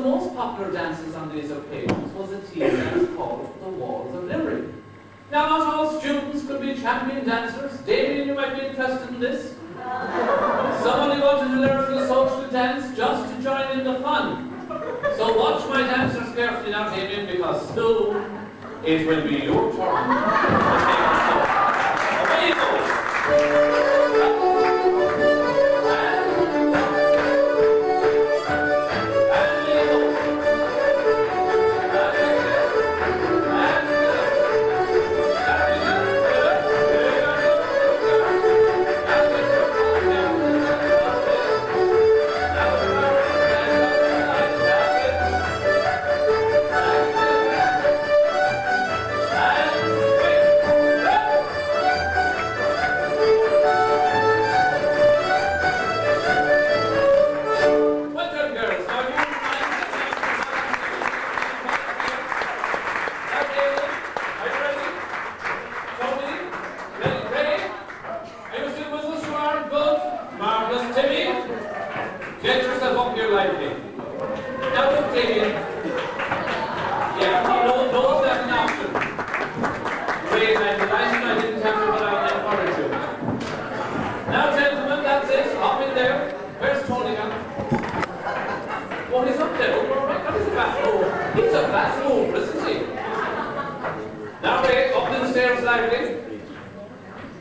most popular dances on these occasions was a tea dance called the Walls of Limerick. Now, not all students could be champion dancers. Damien, you might be interested in this. Somebody wanted to learn the social dance just to join in the fun. So watch my dancers carefully now, Damien, because soon it will be your turn to take the song. Away you go.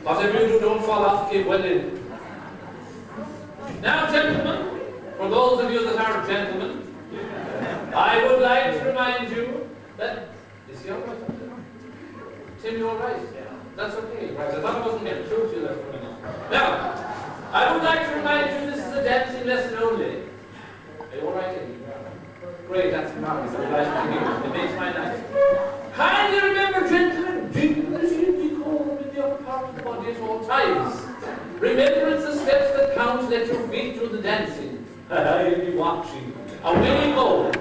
Whatever you do, don't fall off, keep well in. Now, gentlemen, for those of you that are gentlemen, I would like to remind you that... Is he all right? Tim, you all right? Yeah. That's okay. Right. I thought I wasn't getting through to you there for a minute. Now, I would like to remind you this is a dancing lesson only. Are you all right, Amy? Great, that's marvelous. I'm glad to hear it. It makes my night. Kindly remember, gentlemen, jingle the decorum in the upper part of the body at all times. Remember, it's the steps that count. Let your feet do the dancing. I'll be watching. Away you go.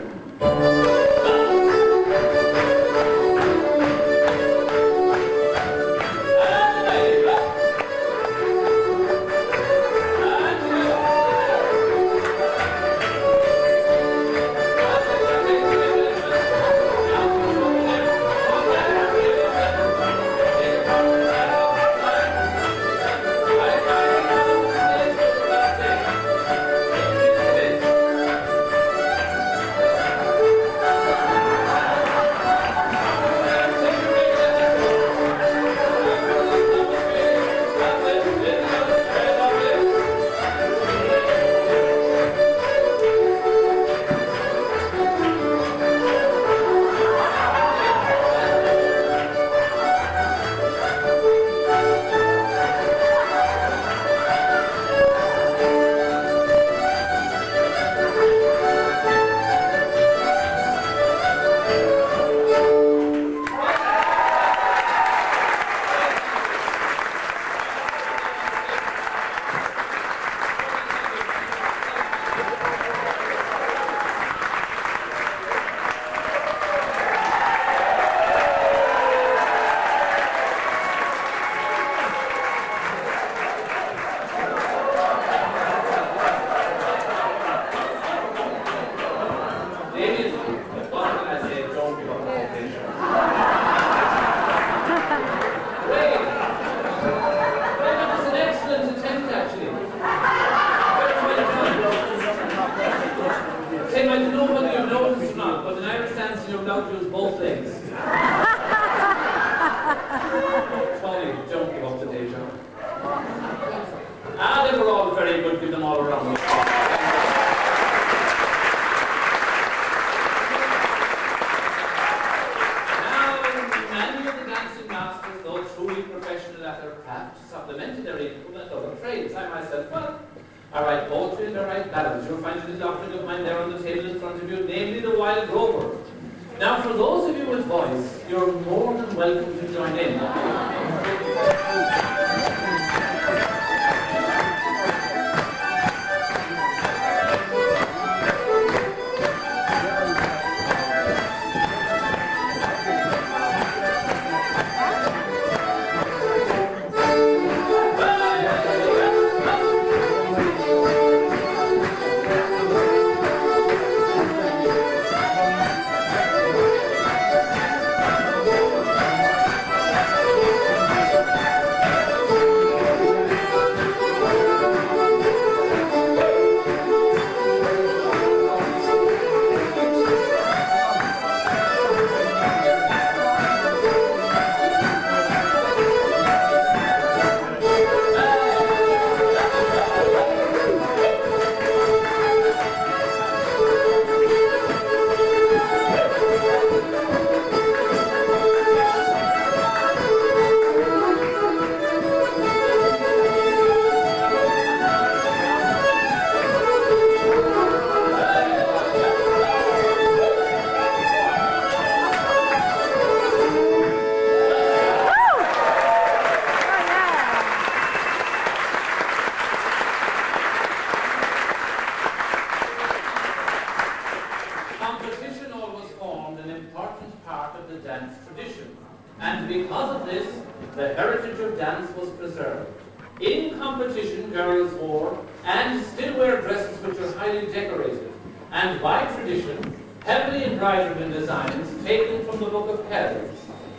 In competition, girls wore and still wear dresses which are highly decorated and by tradition heavily embroidered in designs taken from the Book of Kells,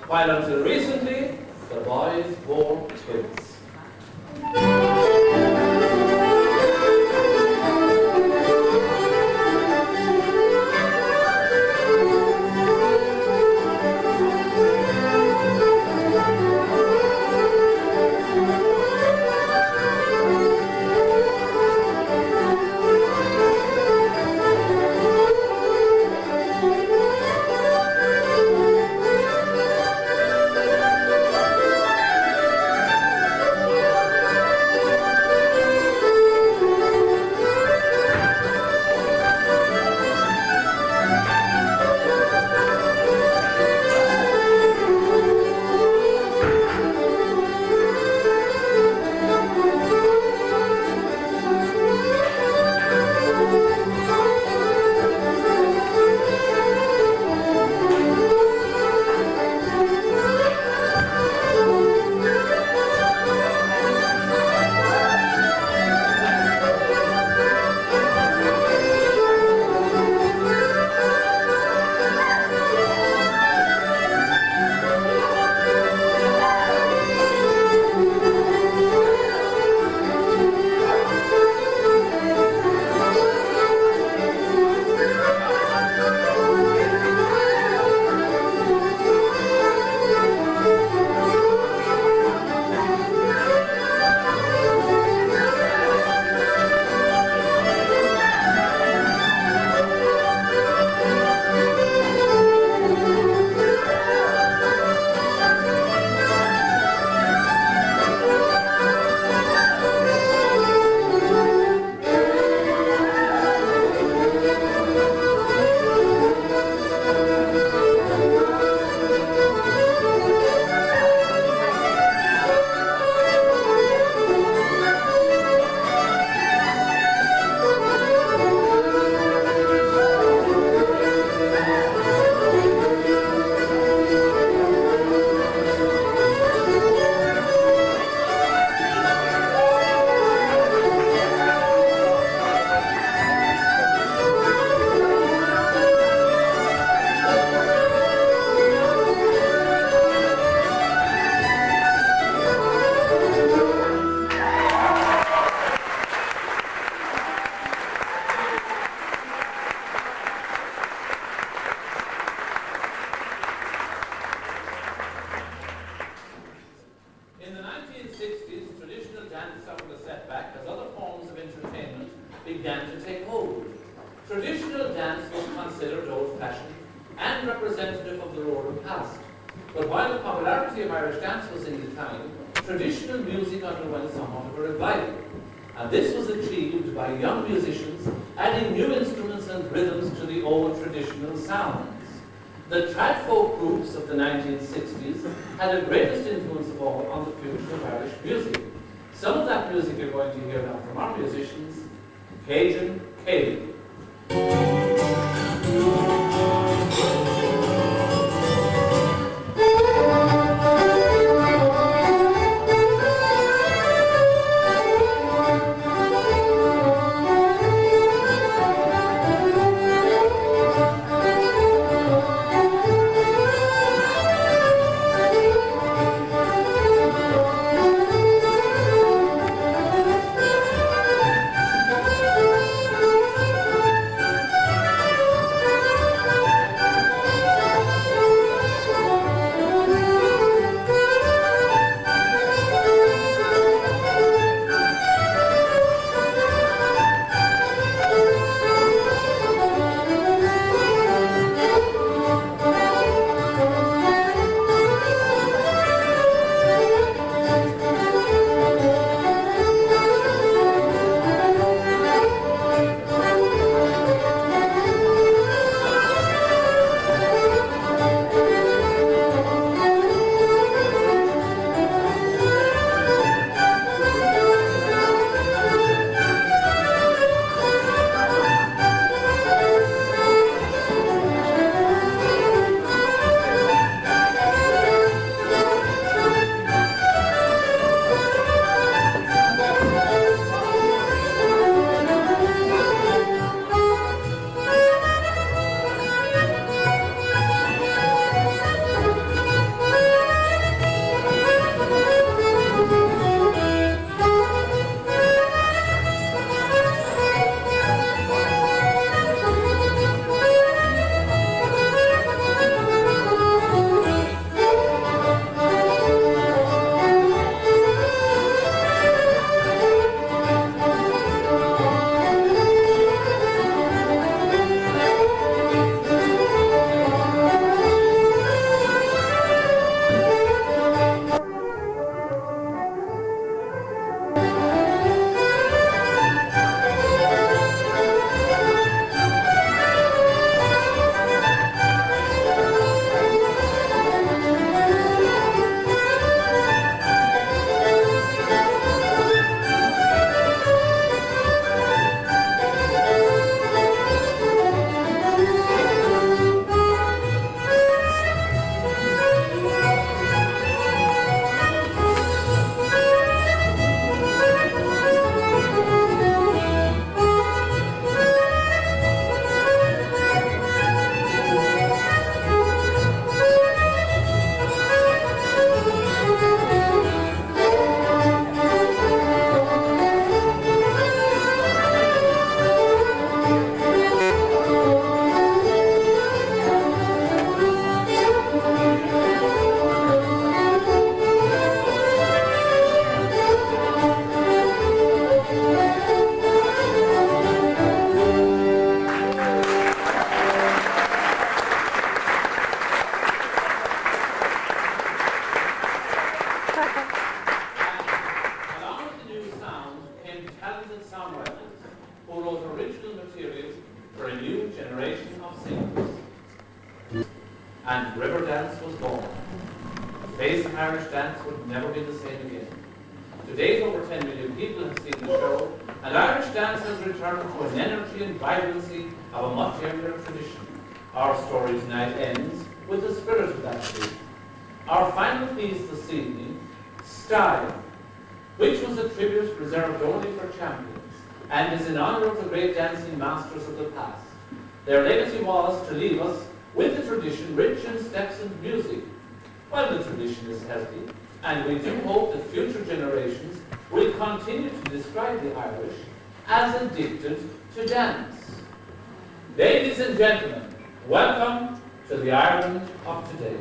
while until recently the boys wore kilts. In the 1960s, traditional dance suffered a setback as other forms of entertainment began to take hold. Traditional dance was considered old-fashioned and representative of the rural past. But while the popularity of Irish dance was in decline, traditional music underwent somewhat of a revival. And this was achieved by young musicians adding new instruments and rhythms to the old traditional sounds. The trad folk groups of the 1960s had the greatest influence of all on the future of Irish music. Some of that music you're going to hear now from our musicians, Cajun Cave. and river dance was born. The face of Irish dance would never be the same again. To date, over 10 million people have seen the show, and Irish dance has returned to an energy and vibrancy of a much earlier tradition. Our story tonight ends with the spirit of that tradition. Our final piece this evening, Style, which was a tribute reserved only for champions, and is in honour of the great dancing masters of the past. Their legacy was to leave us with a tradition rich in steps and music. While the tradition is healthy, and we do hope that future generations will continue to describe the Irish as addicted to dance. Ladies and gentlemen, welcome to the Ireland of today.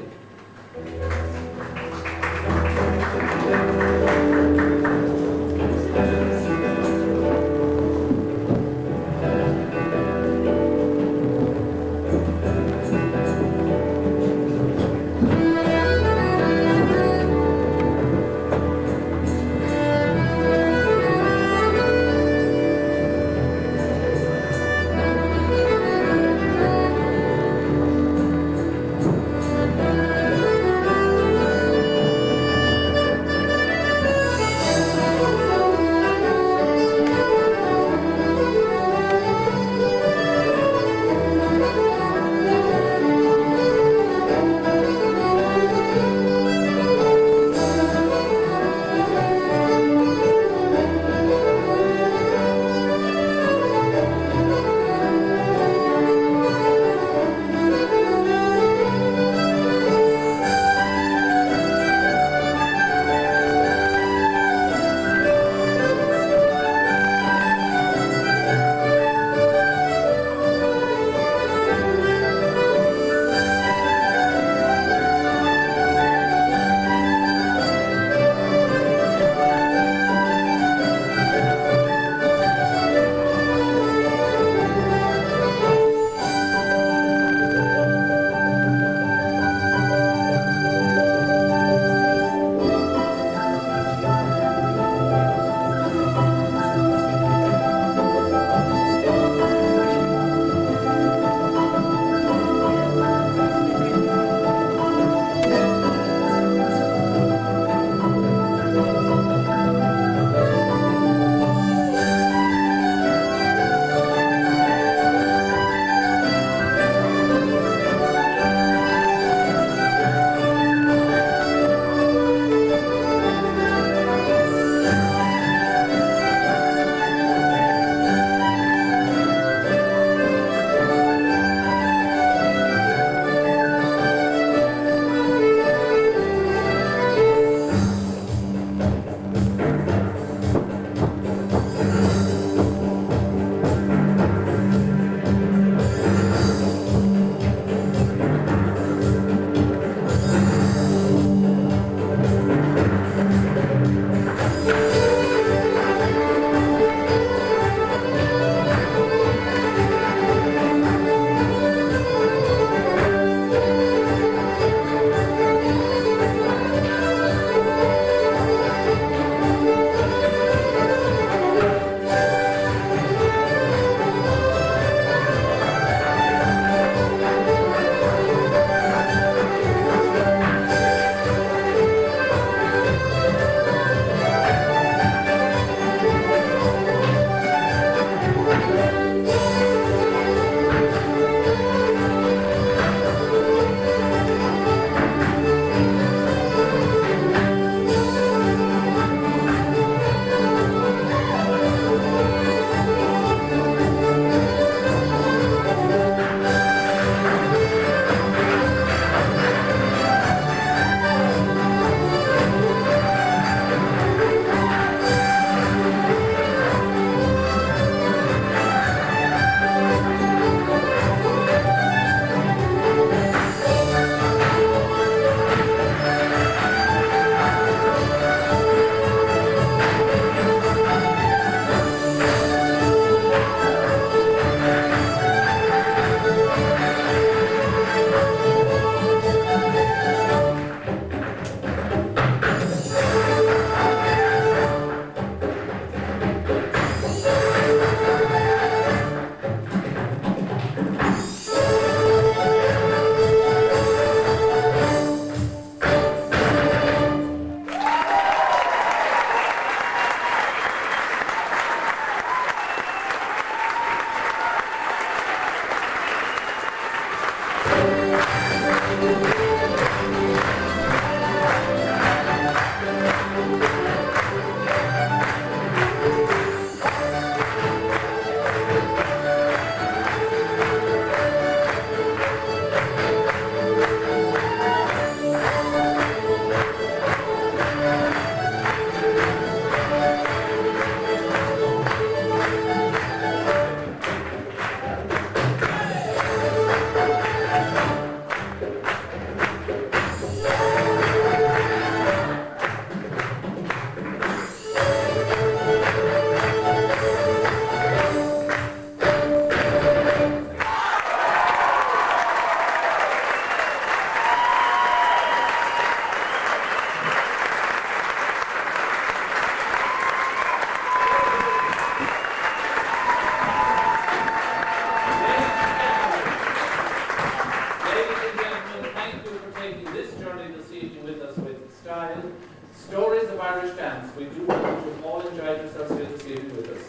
enjoyed yourselves here this evening with us.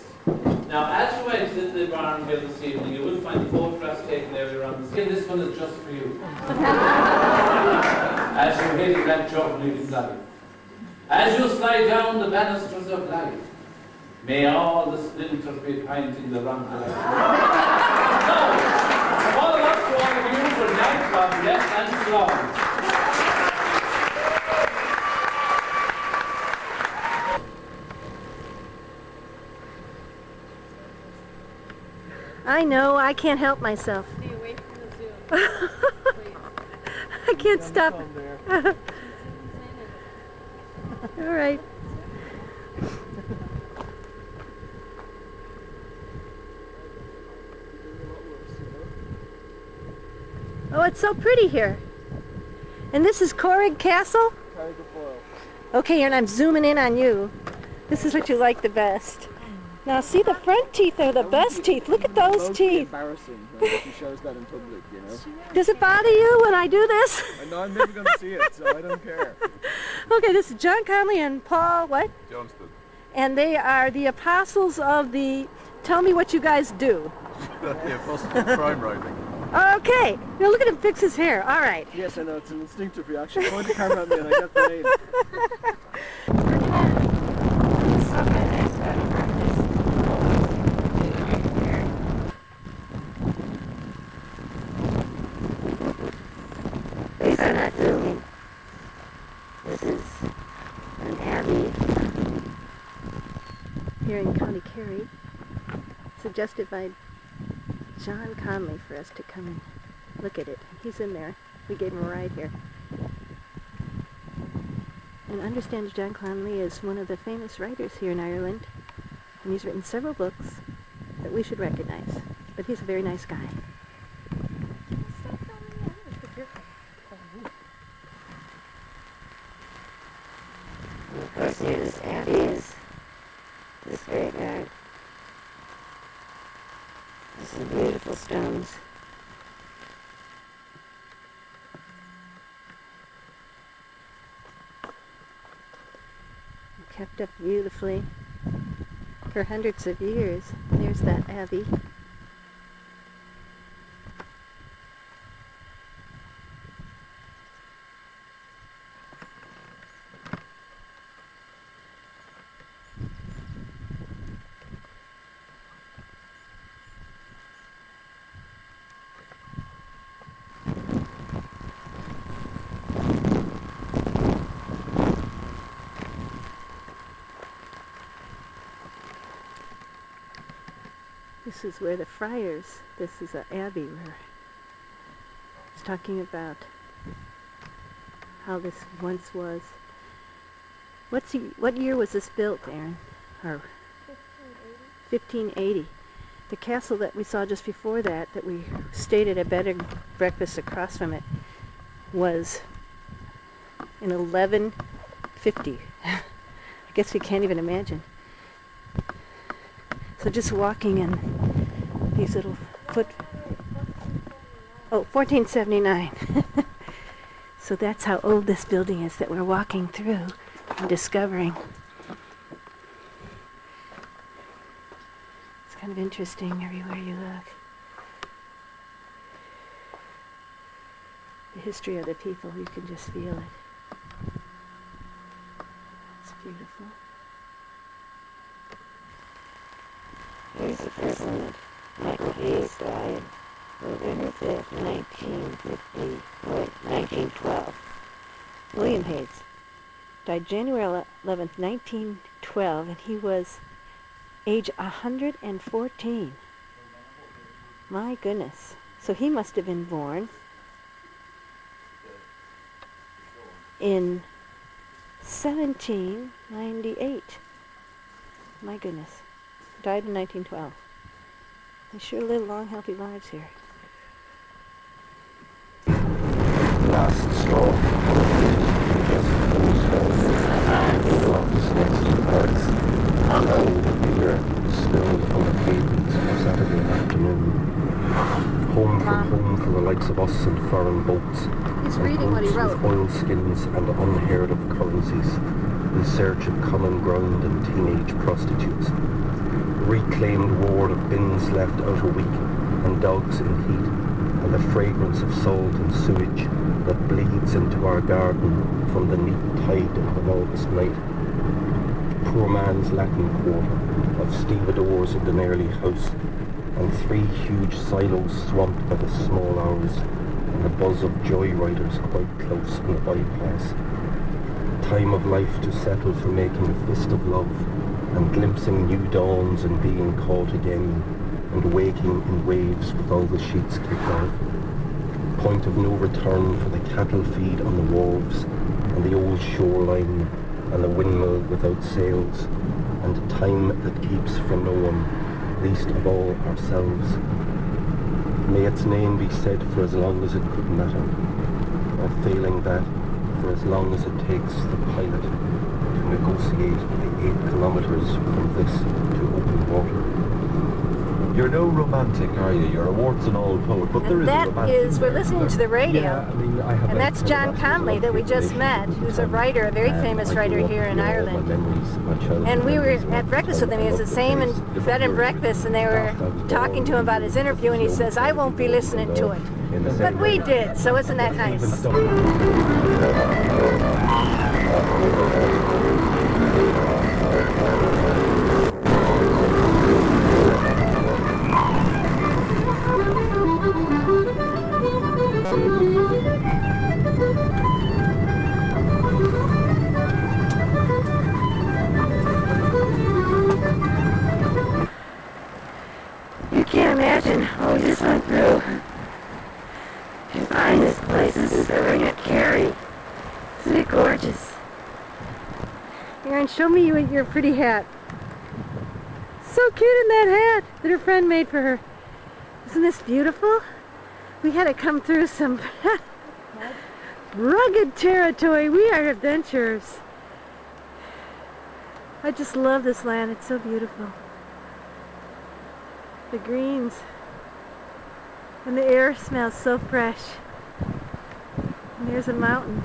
Now, as you went into the barn here this evening, you will find the photographs taken earlier on the screen. This one is just for you. As you're hitting that jog-leading valley. As you slide down the banisters of life, may all the splinters be pointing the wrong direction. Now, all of us to all of you for night from left and strong. I know, I can't help myself. Stay away from the Zoom. I can't stop. All right. Oh, it's so pretty here. And this is Corrig Castle? Okay, and I'm zooming in on you. This is what you like the best. Now see, the front teeth are the best teeth. Look at those teeth. Embarrassing when she shows that in public, you know. Does it bother you when I do this? I know I'm never going to see it, so I don't care. Okay, this is John Conley and Paul, what? Johnston. And they are the apostles of the tell me what you guys do. The apostles of crime writing. Okay, now look at him fix his hair. All right. Yes, I know, it's an instinctive reaction. Point the camera at me and I get the name. These are not zooming. This is an abbey here in County Kerry, suggested by John Conley for us to come and look at it. He's in there. We gave him a ride here. And I understand John Conley is one of the famous writers here in Ireland, and he's written several books that we should recognize. But he's a very nice guy. And of course, near this abbey is this graveyard. There's some beautiful stones. Kept up beautifully for hundreds of years. There's that abbey. This is where the friars, this is an abbey where it's talking about how this once was. What year was this built, Aaron? Or 1580. The castle that we saw just before that we stayed at a bed and breakfast across from it, was in 1150. I guess we can't even imagine. So just walking in these little oh, 1479. So that's how old this building is that we're walking through and discovering. It's kind of interesting everywhere you look. The history of the people, you can just feel it. It's beautiful. Here's the first one. Michael Hayes died November 5th, 1912. William Hayes died January 11th, 1912, and he was age 114. My goodness. So he must have been born in 1798. My goodness. Died in 1912. They sure live long, healthy lives here. Last straw. And I will be here still on the pavements on Saturday afternoon. Home from home for the likes of us and foreign boats. He's reading what he wrote. With oil skins and unheard of currencies. in search of common ground and teenage prostitutes. A reclaimed ward of bins left out a week and dogs in heat, and the fragrance of salt and sewage that bleeds into our garden from the neat tide of an August night. Poor man's Latin quarter of stevedores in an early house, and 3 huge silos swamped by the small hours, and the buzz of joyriders quite close on the bypass. Time of life to settle for making a fist of love, and glimpsing new dawns and being caught again, and waking in waves with all the sheets kicked off. Point of no return for the cattle feed on the wharves, and the old shoreline, and the windmill without sails, and a time that keeps for no one, least of all ourselves. May its name be said for as long as it could matter, or failing that, for as long as it takes the pilot to negotiate the 8 kilometers from this to open water. You're no romantic, are you? You're a warts and all poet, but there is a romantic. We're listening to the radio. Yeah, I mean, I have And that's John Conley that we just met, who's a writer, a very famous writer here in Ireland. And we were at breakfast with him. He was the same in bed and breakfast, and they were talking to him about his interview, and he says, I won't be listening to it. But we did, so isn't that nice? You can't imagine what we just went through to find this place. This is the Ring of Kerry. Isn't it gorgeous? Erin, show me your pretty hat. So cute in that hat that her friend made for her. Isn't this beautiful? We had to come through some rugged territory. We are adventurers. I just love this land. It's so beautiful. The greens. And the air smells so fresh. And there's a mountain.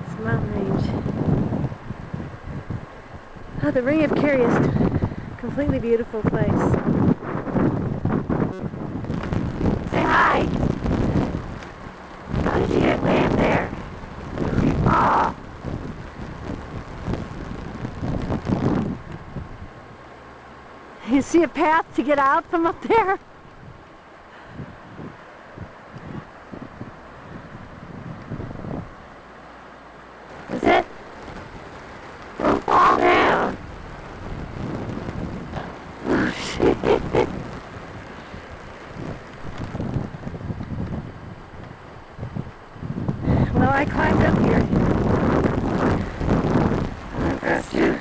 It's a mountain range. Oh, the Ring of Kerry is a completely beautiful place. Say hi! How did you get land there? Oh. You see a path to get out from up there? Is it? Don't fall down. Oh, shit. Well, I climbed up here. I'm impressed you.